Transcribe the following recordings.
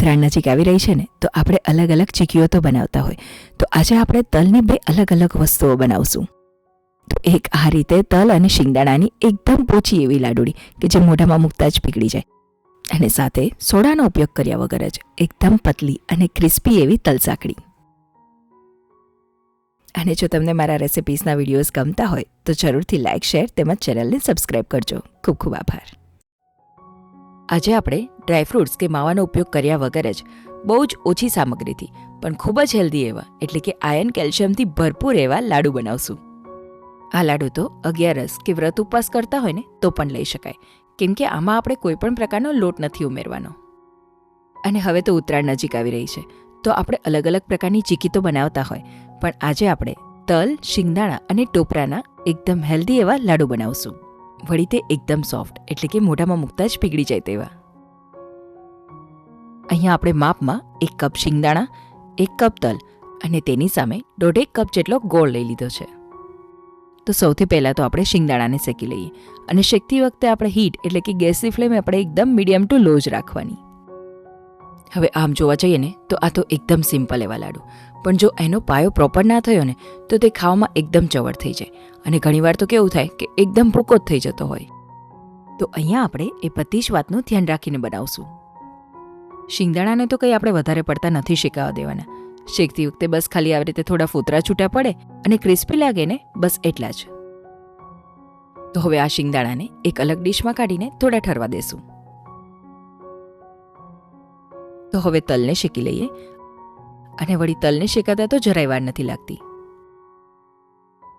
ઉત્તરાયણ નજીક આવી રહી છે ને, તો આપણે અલગ અલગ ચીકીઓ તો બનાવતા હોય. તો આજે આપણે તલની 2 અલગ અલગ વસ્તુઓ બનાવશું. તો એક આ રીતે તલ અને શિંગદાણાની એકદમ પોચી એવી લાડુળી કે જે મોઢામાં મૂકતા જ પીગળી જાય, અને સાથે સોડાનો ઉપયોગ કર્યા વગર જ એકદમ પતલી અને ક્રિસ્પી એવી તલ સાંકળી. અને જો તમને મારા રેસિપીસના વિડીયોઝ ગમતા હોય તો જરૂરથી લાઇક, શેર તેમજ ચેનલને સબસ્ક્રાઈબ કરજો. ખૂબ ખૂબ આભાર. આજે આપણે ડ્રાયફ્રૂટ્સ કે માવાનો ઉપયોગ કર્યા વગર જ બહુ જ ઓછી સામગ્રીથી પણ ખૂબ જ હેલ્ધી એવા એટલે કે આયર્ન કેલ્શિયમથી ભરપૂર એવા લાડુ બનાવશું. આ લાડુ તો 11 કે વ્રત ઉપવાસ કરતા હોય ને તો પણ લઈ શકાય, કેમ કે આમાં આપણે કોઈ પણ પ્રકારનો લોટ નથી ઉમેરવાનો. અને હવે તો ઉત્તરાયણ નજીક આવી રહી છે, તો આપણે અલગ અલગ પ્રકારની ચીકી તો બનાવતા હોય, પણ આજે આપણે તલ, શિંગદાણા અને ટોપરાના એકદમ હેલ્ધી એવા લાડુ બનાવશું. વળી તે એકદમ સોફ્ટ એટલે કે મોઢામાં મૂકતા જ પીગળી જાય તેવા. અહીંયા આપણે માપમાં 1 કપ શિંગદાણા, 1 કપ તલ અને તેની સામે 1.5 કપ જેટલો ગોળ લઈ લીધો છે. તો સૌથી પહેલાં તો આપણે શિંગદાણાને શેકી લઈએ, અને શેકતી વખતે આપણે હીટ એટલે કે ગેસની ફ્લેમ આપણે એકદમ મીડિયમ ટુ લો જ રાખવાની. હવે આમ જોવા જઈએ ને તો આ તો એકદમ સિમ્પલ એવા લાડુ, પણ જો એનો પાયો પ્રોપર ના થયો ને તો તે ખાવામાં એકદમ ચવડ થઈ જાય, અને ઘણીવાર તો કેવું થાય કે એકદમ ભૂકો જ થઈ જતો હોય. તો અહીંયા આપણે એ બધી જ વાતનું ધ્યાન રાખીને બનાવશું. શિંગદાણાને તો કંઈ આપણે વધારે પડતા નથી શેકાવા દેવાના. શેકતી વખતે બસ ખાલી આવી રીતે થોડા ફોતરા છૂટા પડે અને ક્રિસ્પી લાગે ને, બસ એટલા જ. તો હવે આ શિંગદાણાને એક અલગ ડીશમાં કાઢીને થોડા ઠરવા દેશું. તો હવે તલને શેકી લઈએ, અને વળી તલને શેકાતા તો જરાય વાર નથી લાગતી.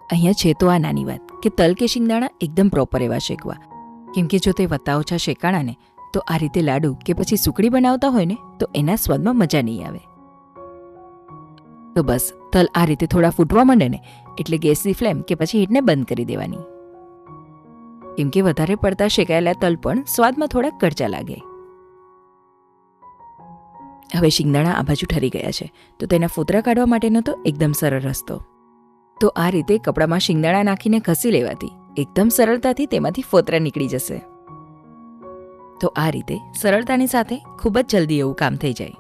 અહીંયા છે તો આ નાની વાત કે તલ કે શિંગદાણા એકદમ પ્રોપર એવા શેકવા, કેમ કે જો તે વત્તા ઓછા શેકાણા ને તો આ રીતે લાડુ કે પછી સુકડી બનાવતા હોય ને તો એના સ્વાદમાં મજા નહીં આવે. તો બસ તલ આ રીતે થોડા ફૂટવા માંડે ને એટલે ગેસની ફ્લેમ કે પછી હીટને બંધ કરી દેવાની, કેમ કે વધારે પડતા શેકાયેલા તલ પણ સ્વાદમાં થોડા કડચા લાગે. હવે શિંગદાણા આ બાજુ ઠરી ગયા છે, તો તેના ફોતરા કાઢવા માટેનો તો એકદમ સરળ રસ્તો. તો આ રીતે કપડામાં શિંગદાણા નાખીને ઘસી લેવાથી એકદમ સરળતાથી તેમાંથી ફોતરા નીકળી જશે. તો આ રીતે સરળતાની સાથે ખૂબ જ જલ્દી એવું કામ થઈ જાય.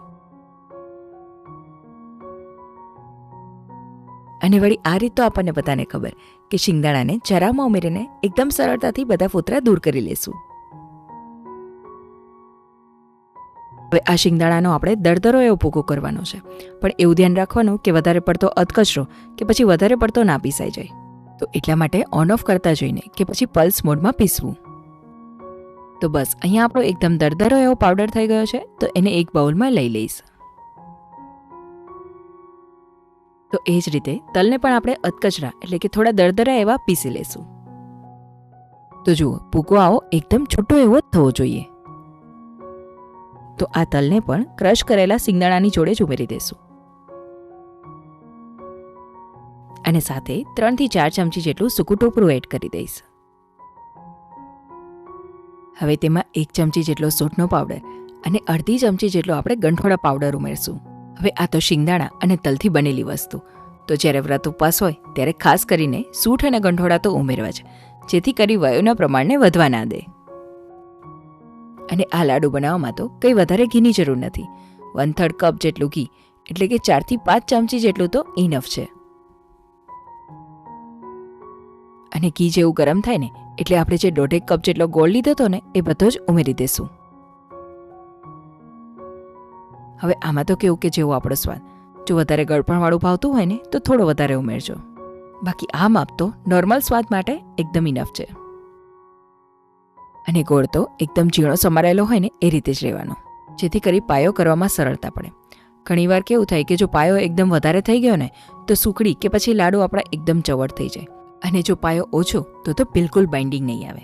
અને વળી આ રીત તો આપણને બધાને ખબર કે શિંગદાણાને જરામાં ઉમેરીને એકદમ સરળતાથી બધા ફોતરા દૂર કરી લેશું. હવે આ શિંગદાણાનો આપણે દરદરો એવો ભૂકો કરવાનો છે, પણ એવું ધ્યાન રાખવાનું કે વધારે પડતો અધકચરો કે પછી વધારે પડતો ના પીસાઈ જાય. તો એટલા માટે ઓન ઓફ કરતા જોઈને કે પછી પલ્સ મોડમાં પીસવું. તો બસ અહીંયા આપણો એકદમ દરદરો એવો પાવડર થઈ ગયો છે, તો એને એક બાઉલમાં લઈ લઈશ. તો એ જ રીતે તલને પણ આપણે અધકચરા એટલે કે થોડા દરદરા એવા પીસી લેશું. તો જુઓ, ભૂકો આવો એકદમ છૂટો એવો જ થવો જોઈએ. તો આ તલને પણ ક્રશ કરેલા શિંગદાણાની જોડે જ ઉમેરી દેશું, અને સાથે 3 થી 4 ચમચી જેટલું સૂકું ટોપરું એડ કરી દઈશ. હવે તેમાં 1 ચમચી જેટલો સૂંઠનો પાવડર અને અડધી ચમચી જેટલો આપણે ગંઠોડા પાવડર ઉમેરશું. હવે આ તો શિંગદાણા અને તલથી બનેલી વસ્તુ, તો જ્યારે વ્રત ઉપવાસ હોય ત્યારે ખાસ કરીને સૂંઠ અને ગંઠોડા તો ઉમેરવા જ, જેથી કરી વયોના પ્રમાણને વધવા ના દે. અને આ લાડુ બનાવવામાં તો કંઈ વધારે ઘીની જરૂર નથી. 1/3 કપ જેટલું ઘી એટલે કે 4 થી 5 ચમચી જેટલું તો ઇનફ છે. અને ઘી જેવું ગરમ થાય ને એટલે આપણે જે 1.5 કપ જેટલો ગોળ લીધો હતો ને એ બધો જ ઉમેરી દેશું. હવે આમાં તો કેવું કે જેવો આપણો સ્વાદ, જો વધારે ગળપણવાળું ભાવતું હોય ને તો થોડો વધારે ઉમેરજો, બાકી આ માપ તો નોર્મલ સ્વાદ માટે એકદમ ઇનફ છે. અને ગોળ તો એકદમ ઝીણો સમારેલો હોય ને એ રીતે જ રહેવાનો, જેથી કરી પાયો કરવામાં સરળતા પડે. ઘણીવાર કેવું થાય કે જો પાયો એકદમ વધારે થઈ ગયો ને તો સુકડી કે પછી લાડુ આપણા એકદમ ચવડ થઈ જાય, અને જો પાયો ઓછો તો બિલકુલ બાઇન્ડિંગ નહીં આવે,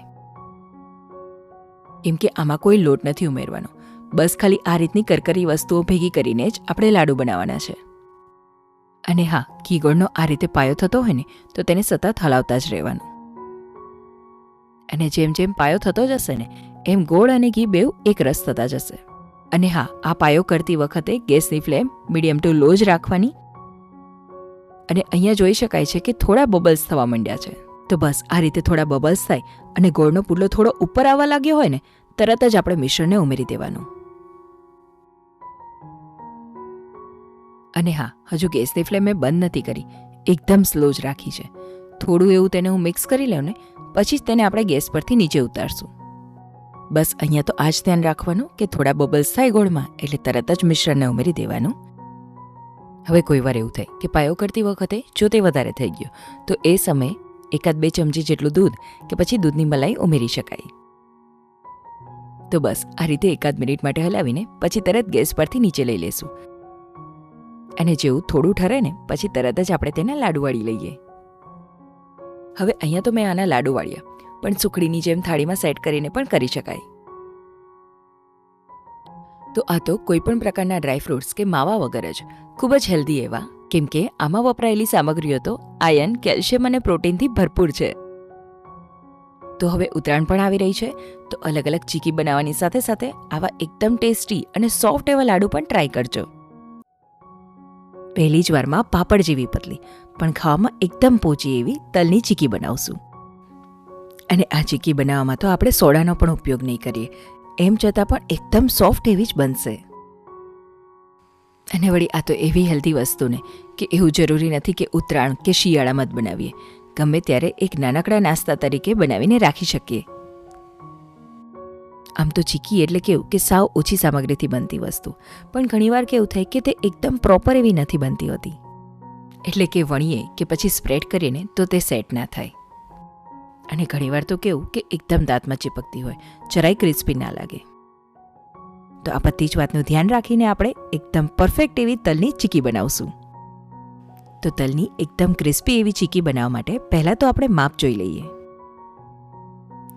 કેમ કે આમાં કોઈ લોટ નથી ઉમેરવાનો. બસ ખાલી આ રીતની કરકરી વસ્તુઓ ભેગી કરીને જ આપણે લાડુ બનાવવાના છે. અને હા, ઘી ગોળનો આ રીતે પાયો થતો હોય ને તો તેને સતત હલાવતા જ રહેવાનું. અને જેમ જેમ પાયો થતો જશે ને એમ ગોળ અને ઘી બેવ એક રસ થતા જશે. અને હા, આ પાયો કરતી વખતે ગેસની ફ્લેમ મીડિયમ ટુ લો જ રાખવાની. અને અહીંયા જોઈ શકાય છે કે થોડા બબલ્સ થવા માંડ્યા છે. તો બસ આ રીતે થોડા બબલ્સ થાય અને ગોળનો પુડલો થોડો ઉપર આવવા લાગ્યો હોય ને તરત જ આપણે મિશ્રણને ઉમેરી દેવાનું. અને હા, હજુ ગેસની ફ્લેમ મેં બંધ નથી કરી, એકદમ સ્લો જ રાખી છે. થોડું એવું તેને હું મિક્સ કરી લઉં ને પછી જ તેને આપણે ગેસ પરથી નીચે ઉતારશું. બસ અહીંયા તો આ જ ધ્યાન રાખવાનું કે થોડા બબલ્સ થાય ગોળમાં એટલે તરત જ મિશ્રણને ઉમેરી દેવાનું. હવે કોઈ વાર એવું થાય કે પાયો કરતી વખતે જો તે વધારે થઈ ગયો તો એ સમયે 1-2 ચમચી જેટલું દૂધ કે પછી દૂધની મલાઈ ઉમેરી શકાય. તો બસ આ રીતે 1 મિનિટ માટે હલાવીને પછી તરત ગેસ પરથી નીચે લઈ લેશું. અને જેવું થોડું ઠરે ને પછી તરત જ આપણે તેના લાડુ વાળી લઈએ. હવે અહીંયા તો મેં આના લાડુ વાળ્યા, પણ સુખડીની જેમ થાળીમાં સેટ કરીને પણ કરી શકાય. તો આ તો કોઈ પણ પ્રકારના ડ્રાયફ્રૂટ્સ કે માવા વગર જ ખૂબ જ હેલ્ધી એવા, કેમ કે આમાં વપરાયેલી સામગ્રીઓ તો આયર્ન, કેલ્શિયમ અને પ્રોટીનથી ભરપૂર છે. તો હવે ઉત્તરાયણ પણ આવી રહી છે, તો અલગ અલગ ચીકી બનાવવાની સાથે સાથે આવા એકદમ ટેસ્ટી અને સોફ્ટ એવા લાડુ પણ ટ્રાય કરજો. પહેલી જ વારમાં પાપડ જેવી પતલી પણ ખાવામાં એકદમ પોચી એવી તલની ચીકી બનાવશું. અને આ ચીકી બનાવવામાં તો આપણે સોડાનો પણ ઉપયોગ નહીં કરીએ, એમ છતાં પણ એકદમ સોફ્ટ એવી જ બનશે. અને વળી આ તો એવી હેલ્ધી વસ્તુને કે એવું જરૂરી નથી કે ઉત્તરાયણ કે શિયાળામાં જ બનાવીએ, ગમે ત્યારે એક નાનકડા નાસ્તા તરીકે બનાવીને રાખી શકીએ. આમ તો ચીકી એટલે કેવું કે સાવ ઓછી સામગ્રીથી બનતી વસ્તુ, પણ ઘણીવાર કેવું થાય કે તે એકદમ પ્રોપર એવી નથી બનતી હોતી. એટલે કે વણીએ કે પછી સ્પ્રેડ કરીને તો તે સેટ ના થાય. અને ઘણીવાર તો કેવું કે એકદમ દાંતમાં ચીપકતી હોય, જરાય ક્રિસ્પી ના લાગે. તો આ બધી જ વાતનું ધ્યાન રાખીને આપણે એકદમ પરફેક્ટ એવી તલની ચીકી બનાવશું. તો તલની એકદમ ક્રિસ્પી એવી ચીકી બનાવવા માટે પહેલાં તો આપણે માપ જોઈ લઈએ.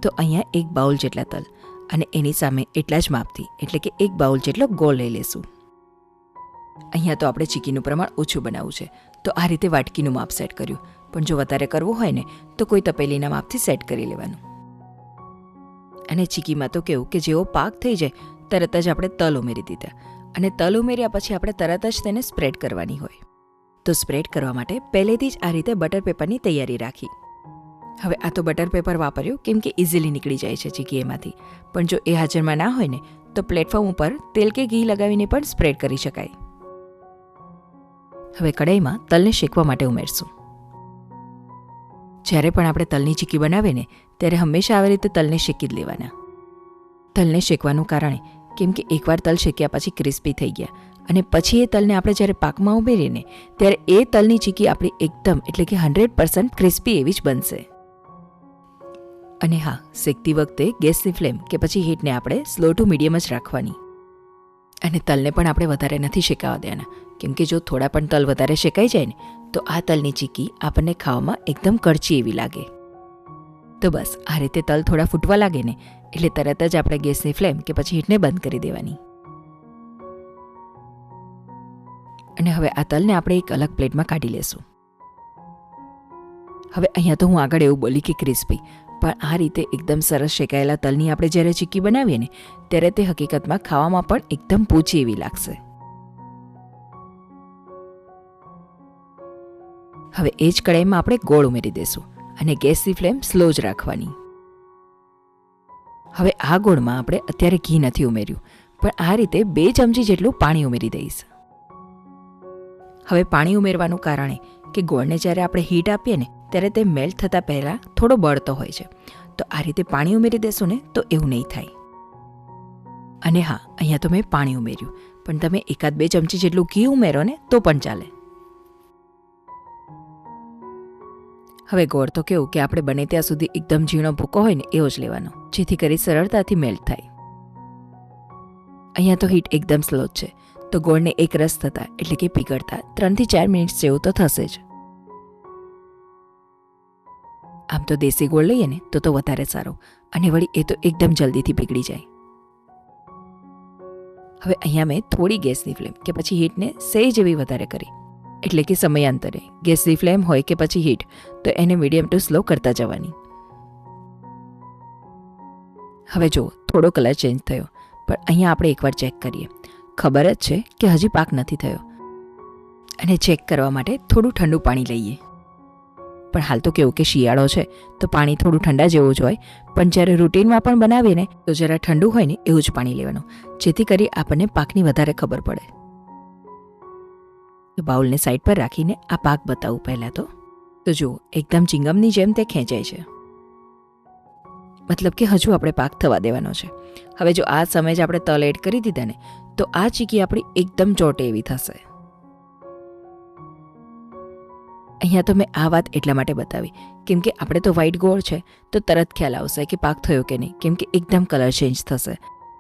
તો અહીંયા 1 બાઉલ જેટલા તલ અને એની સામે એટલા જ માપથી એટલે કે 1 બાઉલ જેટલો ગોળ લઈ લેશું. અહીંયા તો આપણે ચીકીનું પ્રમાણ ઓછું બનાવવું છે, તો આ રીતે વાટકીનું માપ સેટ કર્યું, પણ જો વધારે કરવું હોય ને તો કોઈ તપેલીના માપથી સેટ કરી લેવાનું. અને ચીકીમાં તો કેવું કે જેવો પાક થઈ જાય તરત જ આપણે તલ ઉમેરી દીધા, અને તલ ઉમેર્યા પછી આપણે તરત જ તેને સ્પ્રેડ કરવાની હોય. તો સ્પ્રેડ કરવા માટે પહેલેથી જ આ રીતે બટર પેપરની તૈયારી રાખી. હવે આ તો બટર પેપર વાપર્યું કેમ કે ઇઝીલી નીકળી જાય છે ચીકી એમાંથી, પણ જો એ હાજરમાં ના હોય ને તો પ્લેટફોર્મ ઉપર તેલ કે ઘી લગાવીને પણ સ્પ્રેડ કરી શકાય. હવે કઢાઈમાં તલને શેકવા માટે ઉમેરશું. જ્યારે પણ આપણે તલની ચીકી બનાવીએ ને ત્યારે હંમેશા આવી રીતે તલને શેકી જ લેવાના. તલને શેકવાનું કારણ કેમ કે એકવાર તલ શેક્યા પછી ક્રિસ્પી થઈ ગયા અને પછી એ તલને આપણે જ્યારે પાકમાં ઉમેરીએ ને ત્યારે એ તલની ચીકી આપણી એકદમ એટલે કે 100% ક્રિસ્પી એવી જ બનશે. અને હા, શેકતી વખતે ગેસની ફ્લેમ કે પછી હીટને આપણે સ્લો ટુ મીડિયમ જ રાખવાની. અને તલને પણ આપણે વધારે નથી શેકાવા દેવાના, કેમ કે જો થોડા પણ તલ વધારે શેકાઈ જાય ને તો આ તલની ચીકી આપણને ખાવામાં એકદમ કડચી એવી લાગે. તો બસ આ રીતે તલ થોડા ફૂટવા લાગે ને એટલે તરત જ આપણે ગેસની ફ્લેમ કે પછી હીટને બંધ કરી દેવાની. અને હવે આ તલને આપણે એક અલગ પ્લેટમાં કાઢી લેશું. હવે અહીંયા તો હું આગળ એવું બોલી કે ક્રિસ્પી, પણ આ રીતે એકદમ સરસ શેકાયેલા તલની આપણે જ્યારે ચીકી બનાવીએ ને ત્યારે તે હકીકતમાં ખાવામાં પણ એકદમ પોચી એવી લાગશે. હવે એ જ કઢાઈમાં આપણે ગોળ ઉમેરી દઈશું અને ગેસની ફ્લેમ સ્લો જ રાખવાની. હવે આ ગોળમાં આપણે અત્યારે ઘી નથી ઉમેર્યું, પણ આ રીતે 2 ચમચી જેટલું પાણી ઉમેરી દઈશ. હવે પાણી ઉમેરવાનું કારણ કે ગોળને જ્યારે આપણે હીટ આપીએ ને ત્યારે તે મેલ્ટ થતાં પહેલાં થોડો બળતો હોય છે, તો આ રીતે પાણી ઉમેરી દેશું ને તો એવું નહીં થાય. અને હા, અહીંયા તો મેં પાણી ઉમેર્યું, પણ તમે 1-2 ચમચી જેટલું ઘી ઉમેરો ને તો પણ ચાલે. હવે ગોળ તો કેવું કે આપણે બને ત્યાં સુધી એકદમ ઝીણો ભૂકો હોય ને એવો જ લેવાનો, જેથી કરી સરળતાથી મેલ્ટ થાય. અહીંયા તો હીટ એકદમ સ્લો જ છે, તો ગોળને એક રસ થતા એટલે કે પીગળતા 3 થી 4 મિનિટ જેવું તો થશે જ. આમ તો દેશી ગોળ લઈએ ને તો વધારે સારો, અને વળી એ તો એકદમ જલ્દીથી પીગળી જાય. હવે અહીંયા મેં થોડી ગેસની ફ્લેમ કે પછી હીટને સહેજ એવી વધારે કરી, એટલે કે સમયાંતરે ગેસની ફ્લેમ હોય કે પછી હીટ તો એને મીડિયમ ટુ સ્લો કરતા જવાની. હવે જુઓ થોડો કલર ચેન્જ થયો, પણ અહીંયા આપણે એકવાર ચેક કરીએ. ખબર જ છે કે હજી પાક નથી થયો, અને ચેક કરવા માટે થોડું ઠંડુ પાણી લઈએ. પણ હાલ તો કેવું કે શિયાળો છે તો પાણી થોડું ઠંડા જેવું જ હોય, પણ જ્યારે રૂટીનમાં પણ બનાવીએ ને તો જરા ઠંડુ હોય ને એવું જ પાણી લેવાનું, જેથી કરી આપણને પાકની વધારે ખબર પડે. તો બાઉલને સાઈડ પર રાખીને આ પાક બતાવું પહેલાં તો જુઓ એકદમ ચિંગમની જેમ તે ખેંચાય છે, મતલબ કે હજુ આપણે પાક થવા દેવાનો છે. હવે જો આ સમયે જ આપણે તલ એડ કરી દીધા ને તો આ ચીકી આપણી એકદમ ચોટે એવી થશે. અહીંયા તો મેં આ વાત એટલા માટે બતાવી કેમ કે આપણે તો વ્હાઈટ ગોળ છે તો તરત ખ્યાલ આવશે કે પાક થયો કે નહીં, કેમ કે એકદમ કલર ચેન્જ થશે.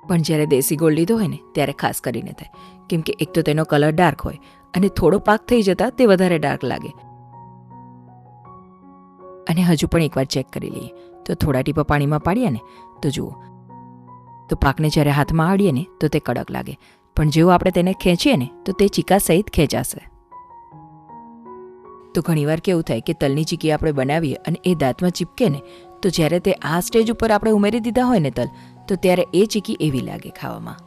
પણ જ્યારે દેશી ગોળ લીધો હોય ને ત્યારે ખાસ કરીને થાય, કેમ કે એક તો તેનો કલર ડાર્ક હોય અને થોડો પાક થઈ જતાં તે વધારે ડાર્ક લાગે. અને હજુ પણ એકવાર ચેક કરી લઈએ તો થોડા ટીપા પાણીમાં પાડીએ ને તો જુઓ તો પાકને જ્યારે હાથમાં આડીએ ને તો તે કડક લાગે, પણ જેવું આપણે તેને ખેંચીએ ને તો તે ચીકા સહિત ખેંચાશે. તો ઘણીવાર કેવું થાય કે તલની ચીકી આપણે બનાવીએ અને એ દાંતમાં ચીપકે ને તો જ્યારે તે આ સ્ટેજ ઉપર આપણે ઉમેરી દીધા હોય ને તલ તો ત્યારે એ ચીકી એવી લાગે ખાવામાં,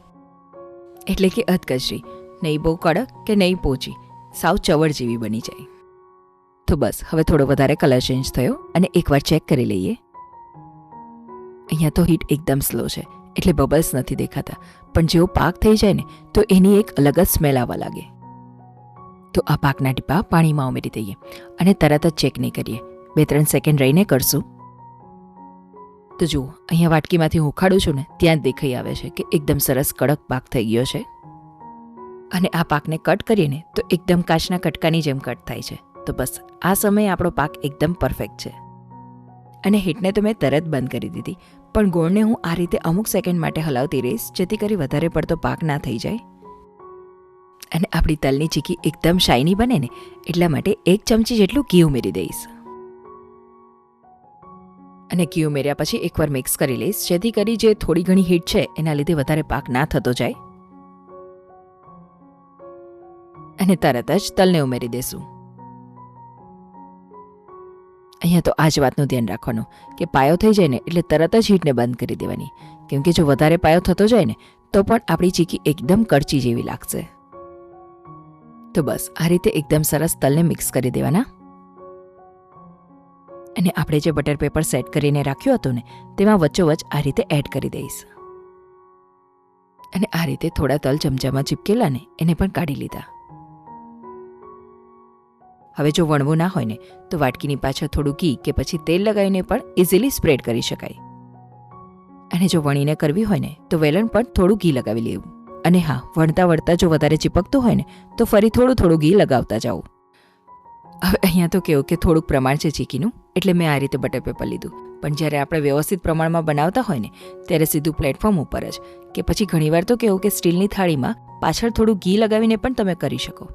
એટલે કે અધકચરી, નહીં બહુ કડક કે નહીં પોચી, સાવ ચવડ જેવી બની જાય. તો બસ હવે થોડો વધારે કલર ચેન્જ થયો અને એકવાર ચેક કરી લઈએ. અહીંયા તો હીટ એકદમ સ્લો છે એટલે બબલ્સ નથી દેખાતા, પણ જેવો પાક થઈ જાય ને તો એની એક અલગ જ સ્મેલ આવવા લાગે. તો આ પાકના ટીપા પાણીમાં ઉમેરી દઈએ અને તરત જ ચેક નહીં કરીએ, 2-3 સેકન્ડ રહીને કરશું. તો જુઓ અહીંયા વાટકીમાંથી હું ઉખાડું છું ને ત્યાં જ દેખાઈ આવે છે કે એકદમ સરસ કડક પાક થઈ ગયો છે. અને આ પાકને કટ કરીએ ને તો એકદમ કાચના કટકાની જેમ કટ થાય છે. તો બસ આ સમયે આપણો પાક એકદમ પરફેક્ટ છે. અને હીટને તો મેં તરત બંધ કરી દીધી, પણ ગોળને હું આ રીતે અમુક સેકન્ડ માટે હલાવતી રહીશ જેથી કરી વધારે પડતો પાક ના થઈ જાય. અને આપણી તલની ચીકી એકદમ શાઇની બને ને એટલા માટે 1 ચમચી જેટલું ઘી ઉમેરી દઈશ. અને ઘી ઉમેર્યા પછી એકવાર મિક્સ કરી લઈશ જેથી કરી જે થોડી ઘણી હીટ છે એના લીધે વધારે પાક ના થતો જાય. અને તરત જ તલને ઉમેરી દેશું. અહીંયા તો આ જ વાતનું ધ્યાન રાખવાનું કે પાયો થઈ જાય ને એટલે તરત જ હીટને બંધ કરી દેવાની, કેમ કે જો વધારે પાયો થતો જાય ને તો પણ આપણી ચીકી એકદમ કડચી જેવી લાગશે. તો બસ આ રીતે એકદમ સરસ તલને મિક્સ કરી દેવાના. અને આપણે જે બટર પેપર સેટ કરીને રાખ્યું હતું ને તેમાં વચ્ચોવચ્ચ આ રીતે એડ કરી દઈશ. અને આ રીતે થોડા તલ ચમચામાં ચીપકેલા ને એને પણ કાઢી લીધા. હવે જો વણવું ના હોય ને તો વાટકીની પાછળ થોડું ઘી કે પછી તેલ લગાવીને પણ ઇઝીલી સ્પ્રેડ કરી શકાય. અને જો વણીને કરવી હોય ને તો વેલણ પર થોડું ઘી લગાવી લેવું. અને હા, વણતા વળતા જો વધારે ચીપકતું હોય ને તો ફરી થોડું ઘી લગાવતા જાઓ. હવે અહીંયા તો કેવું કે થોડુંક પ્રમાણ છે ચીકીનું એટલે મેં આ રીતે બટર પેપર લીધું, પણ જ્યારે આપણે વ્યવસ્થિત પ્રમાણમાં બનાવતા હોય ને ત્યારે સીધું પ્લેટફોર્મ ઉપર જ કે પછી ઘણીવાર તો કેવું કે સ્ટીલની થાળીમાં પાછળ થોડું ઘી લગાવીને પણ તમે કરી શકો.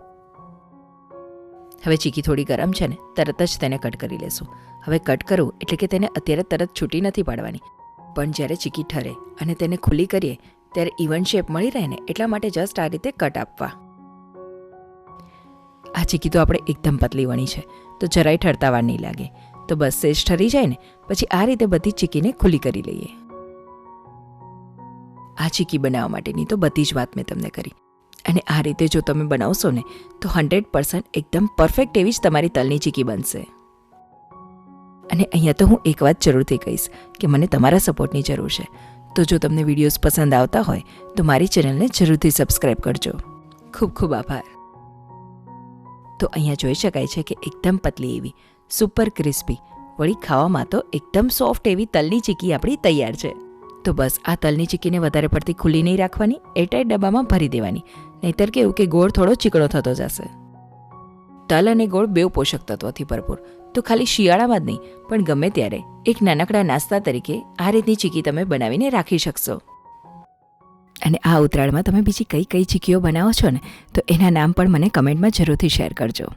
હવે ચીકી થોડી ગરમ છે ને તરત જ તેને કટ કરી લેશું. હવે કટ કરવું એટલે કે તેને અત્યારે તરત છૂટી નથી પાડવાની, પણ જ્યારે ચીકી ઠરે અને તેને ખુલ્લી કરીએ ત્યારે ઇવન શેપ મળી રહે ને એટલા માટે જસ્ટ આ રીતે કટ આપવા. આ ચીકી તો આપણે એકદમ પતલી વણી છે તો જરાય ઠરતા વાર નહીં લાગે. તો બસ સેજ ઠરી જાય ને પછી આ રીતે બધી ચીકીને ખુલ્લી કરી લઈએ. આ ચીકી બનાવવા માટેની તો બધી જ વાત મેં તમને કરી. અને આ રીતે જો તમે બનાવશો ને તો 100% એકદમ પરફેક્ટ એવી જ તમારી તલની ચીકી બનશે. અને અહીંયા તો હું એક વાત જરૂરથી કહીશ કે મને તમારા સપોર્ટની જરૂર છે. તો જો તમને વિડીયોઝ પસંદ આવતા હોય તો મારી ચેનલને જરૂરથી સબસ્ક્રાઈબ કરજો. ખૂબ ખૂબ આભાર. તો અહીંયા જોઈ શકાય છે કે એકદમ પતલી એવી સુપર ક્રિસ્પી વળી ખાવામાં તો એકદમ સોફ્ટ એવી તલની ચીકી આપણી તૈયાર છે. તો બસ આ તલની ચીકીને વધારે પડતી ખુલ્લી નહીં રાખવાની, એરટાઈટ ડબ્બામાં ભરી દેવાની, નહીંતર કેવું કે ગોળ થોડો ચીકણો થતો જશે. તલ અને ગોળ બેઉ પોષક તત્વોથી ભરપૂર, તો ખાલી શિયાળામાં જ નહીં પણ ગમે ત્યારે એક નાનકડા નાસ્તા તરીકે આ રીતની ચીકી તમે બનાવીને રાખી શકશો. અને આ ઉત્તરાયણમાં તમે બીજી કઈ કઈ ચીકીઓ બનાવો છો ને તો એના નામ પણ મને કમેન્ટમાં જરૂરથી શેર કરજો.